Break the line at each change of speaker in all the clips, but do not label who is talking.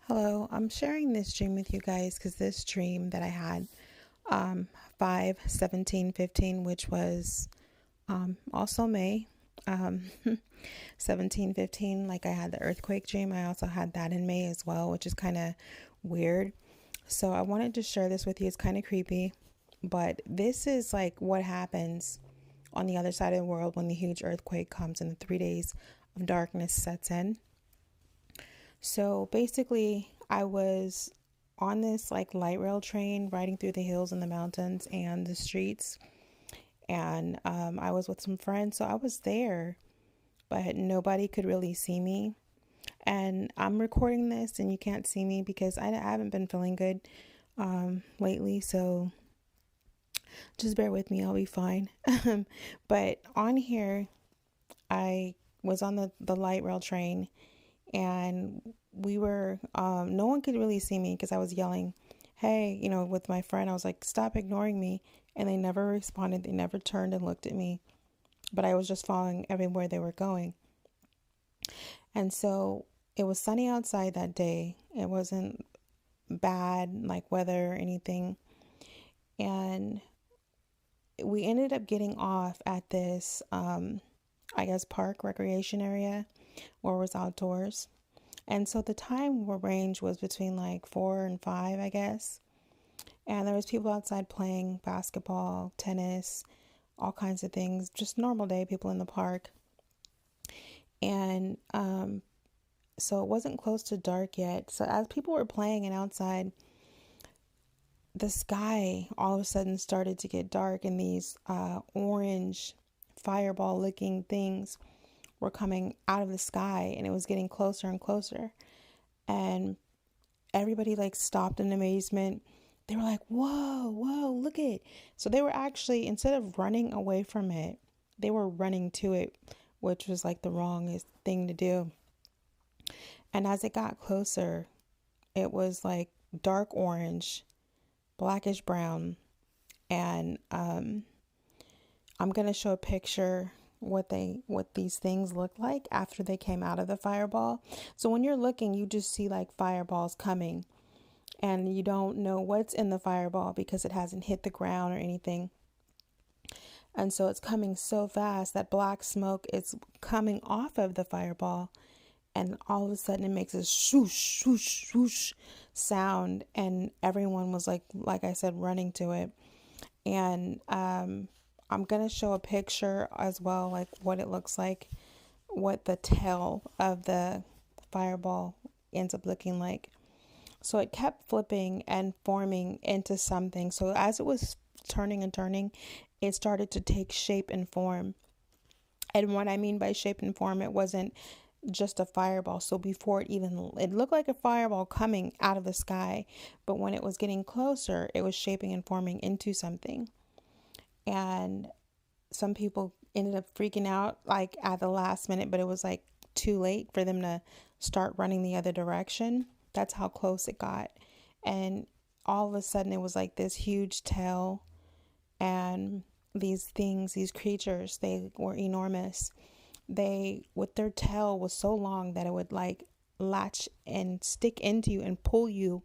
Hello, I'm sharing this dream with you guys because this dream that I had, 5/17/15, which was also May, um, 17/15. Like I had the earthquake dream, I also had that in May as well, which is kind of weird. So I wanted to share this with you. It's kind of creepy, but this is like what happens on the other side of the world when the huge earthquake comes and the 3 days of darkness sets in. So basically, I was on this like light rail train riding through the hills and the mountains and the streets. And I was with some friends. So I was there, but nobody could really see me. And I'm recording this and you can't see me because I haven't been feeling good lately. So just bear with me, I'll be fine. But on here, I was on the light rail train and we were no one could really see me because I was yelling, hey, with my friend. I was like, stop ignoring me, and they never responded. They never turned and looked at me, but I was just following everywhere they were going. And so it was sunny outside that day. It wasn't bad like weather or anything, and we ended up getting off at this I guess park recreation area where it was outdoors. And so the time range was between like 4 and 5, I guess. And there was people outside playing basketball, tennis, all kinds of things. Just normal day, people in the park. And so it wasn't close to dark yet. So as people were playing and outside, the sky all of a sudden started to get dark, and these orange fireball looking things were coming out of the sky, and it was getting closer and closer. And everybody like stopped in amazement. They were like, whoa, whoa, look it. So they were actually, instead of running away from it, they were running to it, which was like the wrongest thing to do. And as it got closer, it was like dark orange, blackish brown. And I'm going to show a picture what these things look like after they came out of the fireball. So when you're looking, you just see like fireballs coming, and you don't know what's in the fireball because it hasn't hit the ground or anything. And so it's coming so fast that black smoke is coming off of the fireball, and all of a sudden it makes a swoosh, swoosh, swoosh sound, and everyone was like I said, running to it. And I'm gonna show a picture as well, like what it looks like, what the tail of the fireball ends up looking like. So it kept flipping and forming into something. So as it was turning and turning, it started to take shape and form. And what I mean by shape and form, it wasn't just a fireball. So before it looked like a fireball coming out of the sky, but when it was getting closer, it was shaping and forming into something. And some people ended up freaking out like at the last minute, but it was like too late for them to start running the other direction. That's how close it got. And all of a sudden it was like this huge tail, and these things, these creatures, they were enormous. They, with their tail, was so long that it would like latch and stick into you and pull you,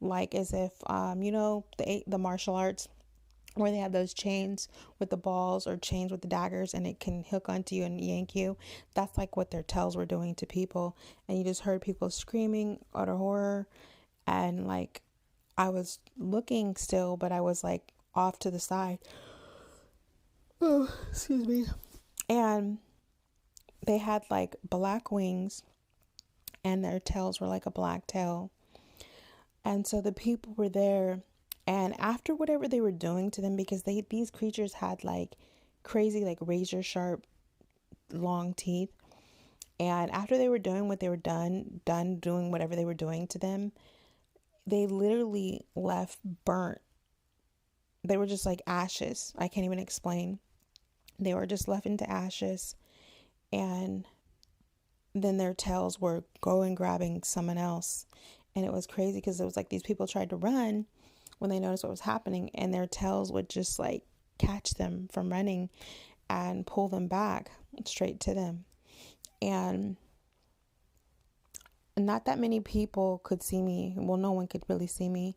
like as if the martial arts where they have those chains with the balls or chains with the daggers, and it can hook onto you and yank you. That's like what their tails were doing to people. And you just heard people screaming out of horror. And like, I was looking still, but I was like off to the side. Oh, excuse me. And they had like black wings, and their tails were like a black tail. And so the people were there, and after whatever they were doing to them, because these creatures had like crazy, like razor sharp long teeth. And after they were doing what they were done doing whatever they were doing to them, they literally left burnt. They were just like ashes. I can't even explain. They were just left into ashes. And then their tails were going grabbing someone else. And it was crazy because it was like these people tried to run when they noticed what was happening, and their tails would just like catch them from running and pull them back straight to them. And not that many people could see me. Well, no one could really see me.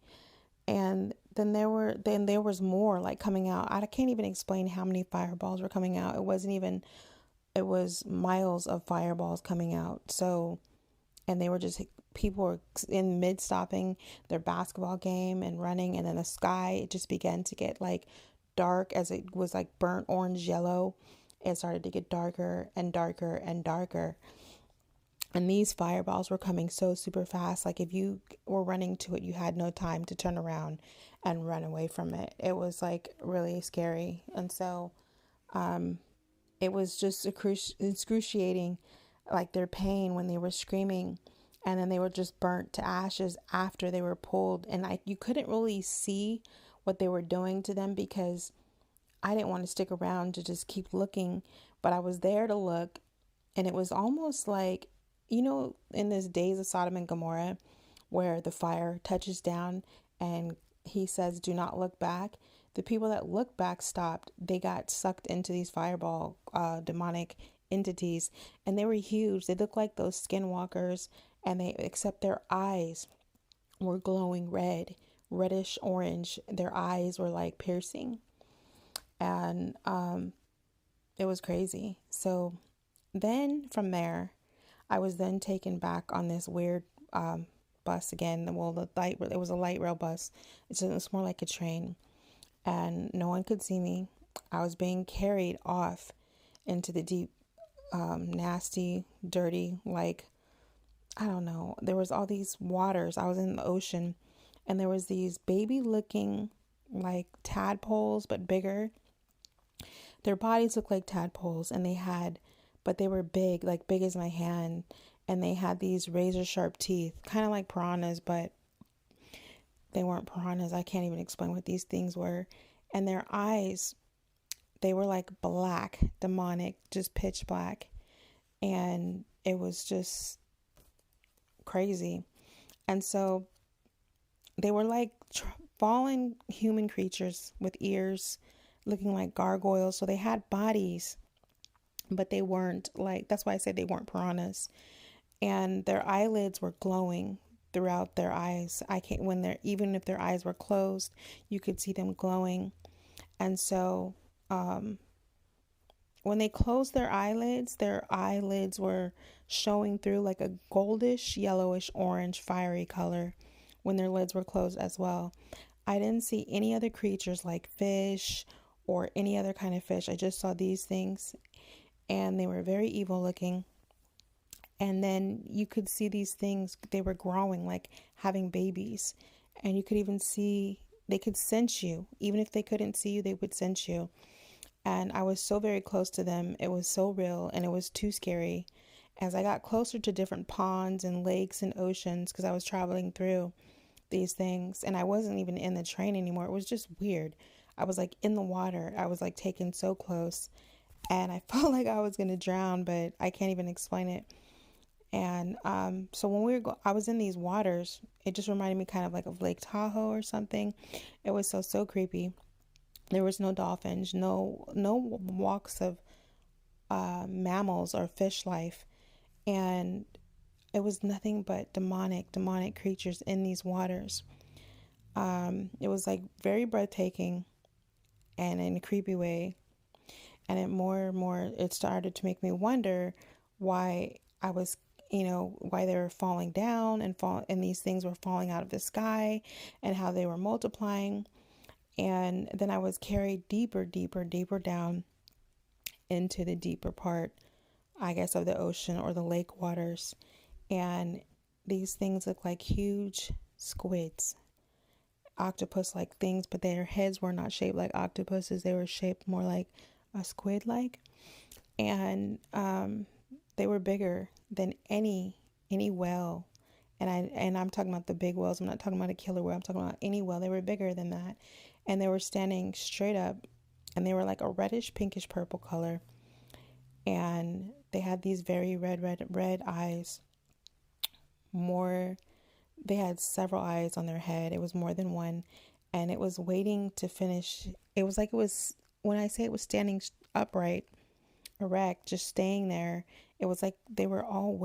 And then there was more like coming out. I can't even explain how many fireballs were coming out. It was miles of fireballs coming out. So, and they were just, people were in mid stopping their basketball game and running, and then the sky, it just began to get like dark, as it was like burnt orange yellow. It started to get darker and darker and darker. And these fireballs were coming so super fast. Like if you were running to it, you had no time to turn around and run away from it. It was like really scary. And so it was just excruciating, like their pain when they were screaming. And then they were just burnt to ashes after they were pulled. And you couldn't really see what they were doing to them, because I didn't want to stick around to just keep looking. But I was there to look. And it was almost like, in this Days of Sodom and Gomorrah, where the fire touches down and he says, "Do not look back." The people that looked back stopped. They got sucked into these fireball demonic entities, and they were huge. They looked like those skinwalkers, and except their eyes were glowing red, reddish orange. Their eyes were like piercing, and it was crazy. So then from there, I was then taken back on this weird bus again. Well, it was a light rail bus. It's more like a train, and no one could see me. I was being carried off into the deep, nasty, dirty, like, I don't know. There was all these waters. I was in the ocean, and there was these baby looking like tadpoles, but bigger. Their bodies looked like tadpoles, but they were big, like big as my hand. And they had these razor sharp teeth, kind of like piranhas, but they weren't piranhas. I can't even explain what these things were. And their eyes, they were like black, demonic, just pitch black. And it was just crazy. And so they were like fallen human creatures with ears looking like gargoyles. So they had bodies, but they weren't like, that's why I said they weren't piranhas. And their eyelids were glowing throughout their eyes. Even if their eyes were closed, you could see them glowing. And so when they closed their eyelids were showing through like a goldish, yellowish, orange, fiery color when their lids were closed as well. I didn't see any other creatures like fish or any other kind of fish. I just saw these things, and they were very evil looking. And then you could see these things, they were growing, like having babies. And you could even see, they could sense you. Even if they couldn't see you, they would sense you. And I was so very close to them. It was so real, and it was too scary. As I got closer to different ponds and lakes and oceans, because I was traveling through these things, and I wasn't even in the train anymore. It was just weird. I was like in the water. I was like taken so close, and I felt like I was going to drown, but I can't even explain it. And so when I was in these waters, it just reminded me kind of like of Lake Tahoe or something. It was so creepy. There was no dolphins, no walks of mammals or fish life, and it was nothing but demonic creatures in these waters. It was like very breathtaking, and in a creepy way. And it more and more, it started to make me wonder why I was, why they were falling down and these things were falling out of the sky, and how they were multiplying. And then I was carried deeper down into the deeper part, I guess, of the ocean or the lake waters. And these things look like huge squids, octopus like things, but their heads were not shaped like octopuses. They were shaped more like a squid like. And they were bigger than any whale. And I'm talking about the big whales. I'm not talking about a killer whale. I'm talking about any whale. They were bigger than that. And they were standing straight up, and they were like a reddish, pinkish, purple color. And they had these very red eyes. They had several eyes on their head. It was more than one. And it was waiting to finish. When I say it was standing upright, erect, just staying there, It was like they were all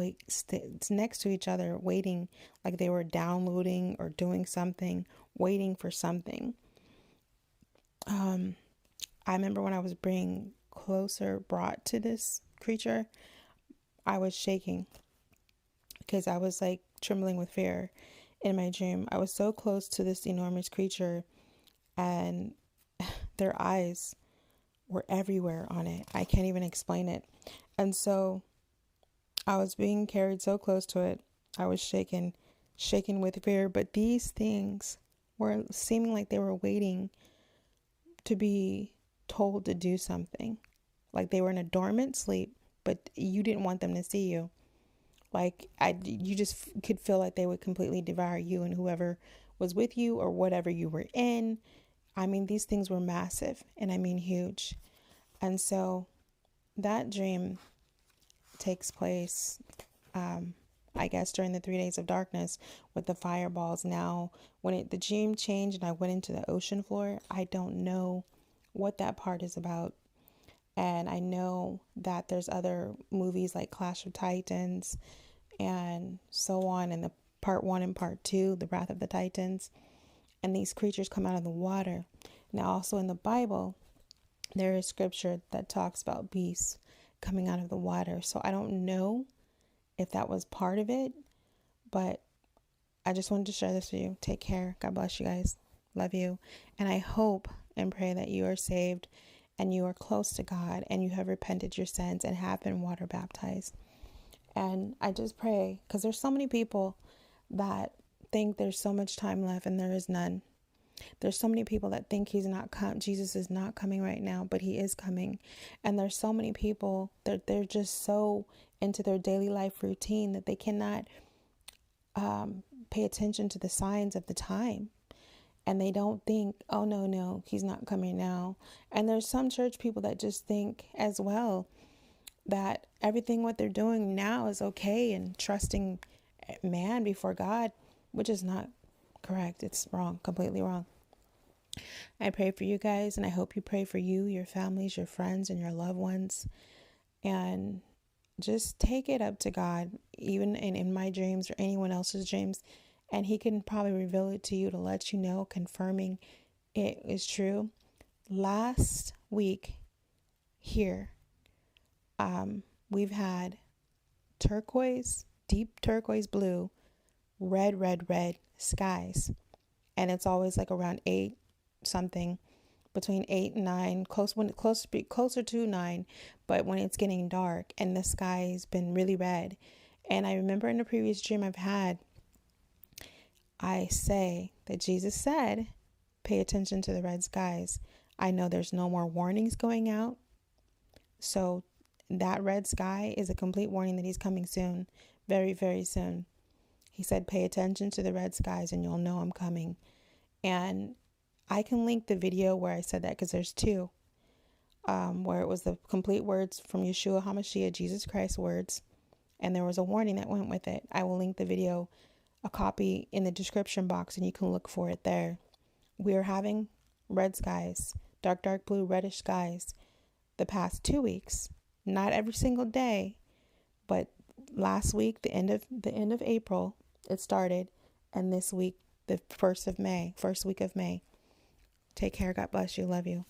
next to each other, waiting, like they were downloading or doing something, waiting for something. I remember when I was being brought to this creature, I was shaking because I was like trembling with fear in my dream. I was so close to this enormous creature, and their eyes were everywhere on it. I can't even explain it. And so I was being carried so close to it. I was shaken with fear. But these things were seeming like they were waiting to be told to do something. Like they were in a dormant sleep, but you didn't want them to see you. Like you just could feel like they would completely devour you and whoever was with you or whatever you were in. I mean, these things were massive, and I mean huge. And so that dream takes place, I guess, during the 3 days of darkness with the fireballs. Now, when the dream changed and I went into the ocean floor, I don't know what that part is about. And I know that there's other movies like Clash of Titans and so on, and the part 1 and part 2, the Wrath of the Titans. And these creatures come out of the water. Now, also in the Bible, there is scripture that talks about beasts coming out of the water. So I don't know if that was part of it, but I just wanted to share this with you. Take care. God bless you guys. Love you. And I hope and pray that you are saved and you are close to God and you have repented your sins and have been water baptized. And I just pray, because there's so many people that think there's so much time left and there is none. There's so many people that think Jesus is not coming right now, but he is coming. And there's so many people that they're just so into their daily life routine that they cannot pay attention to the signs of the time. And they don't think, oh, no, he's not coming now. And there's some church people that just think as well that everything what they're doing now is okay and trusting man before God, which is not correct. It's wrong, completely wrong. I pray for you guys, and I hope you pray for you, your families, your friends, and your loved ones. And just take it up to God, even in my dreams or anyone else's dreams. And he can probably reveal it to you to let you know, confirming it is true. Last week here, we've had turquoise, deep turquoise blue, red skies. And it's always like around 8 something, between 8 and 9, closer to 9, but when it's getting dark and the sky's been really red. And I remember in a previous dream I've had, I say that Jesus said, pay attention to the red skies. I know there's no more warnings going out. So that red sky is a complete warning that he's coming soon, very, very soon. He said, pay attention to the red skies and you'll know I'm coming. And I can link the video where I said that, because there's 2, where it was the complete words from Yeshua HaMashiach, Jesus Christ's words. And there was a warning that went with it. I will link the video, a copy, in the description box, and you can look for it there. We are having red skies, dark blue, reddish skies the past 2 weeks. Not every single day, but last week, the end of April, it started, and this week, the first week of May. Take care. God bless you. Love you.